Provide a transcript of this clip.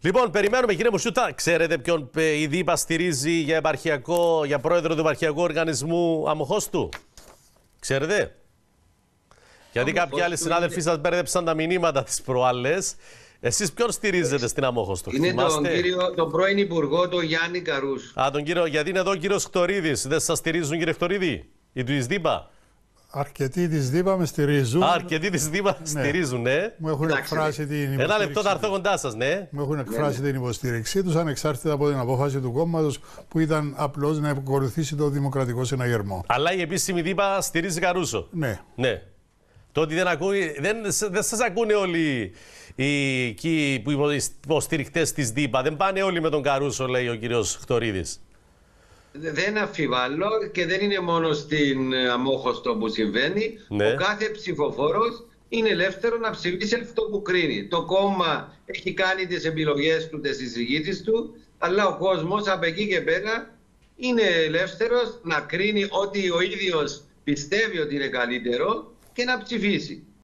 Λοιπόν, περιμένουμε, κύριε Μουσιούτα. Ξέρετε ποιον η ΔΥΠΑ στηρίζει για πρόεδρο του επαρχιακού οργανισμού Αμοχώστου? Ξέρετε? Γιατί κάποιοι άλλοι συνάδελφοι σας μπέρδεψαν τα μηνύματα τις προάλλες. Εσείς ποιον στηρίζετε στην Αμόχωστο? Είναι τον πρώην Υπουργό, τον Γιάννη Καρούσου. Γιατί είναι εδώ ο κύριος Χτωρίδης. Δεν σας στηρίζουν, κύριε Χτωρίδη, οι του ΔΥΠΑ? Αρκετοί της ΔΥΠΑ με στηρίζουν. Αρκετοί της ΔΥΠΑ στηρίζουν, ναι. Μου έχουν εκφράσει την υποστήριξη. Ένα λεπτό θα έρθω κοντά σας, ναι. Μου έχουν εκφράσει την υποστήριξή τους, ανεξάρτητα από την απόφαση του κόμματος, που ήταν απλώς να ακολουθήσει το δημοκρατικό συναγερμό. Αλλά η επίσημη ΔΥΠΑ στηρίζει Καρούσο. Ναι. Το ότι δεν σας ακούνε όλοι οι υποστηρικτές της ΔΥΠΑ. Δεν πάνε όλοι με τον Καρούσο, λέει ο κύριος Χτωρίδης. Δεν αμφιβάλλω και δεν είναι μόνο στην Αμόχωστο που συμβαίνει. Ναι. Ο κάθε ψηφοφόρος είναι ελεύθερο να ψηφίσει αυτό που κρίνει. Το κόμμα έχει κάνει τις επιλογές του, τις συζητήσεις του, αλλά ο κόσμος από εκεί και πέρα είναι ελεύθερος να κρίνει ό,τι ο ίδιος πιστεύει ότι είναι καλύτερο και να ψηφίσει.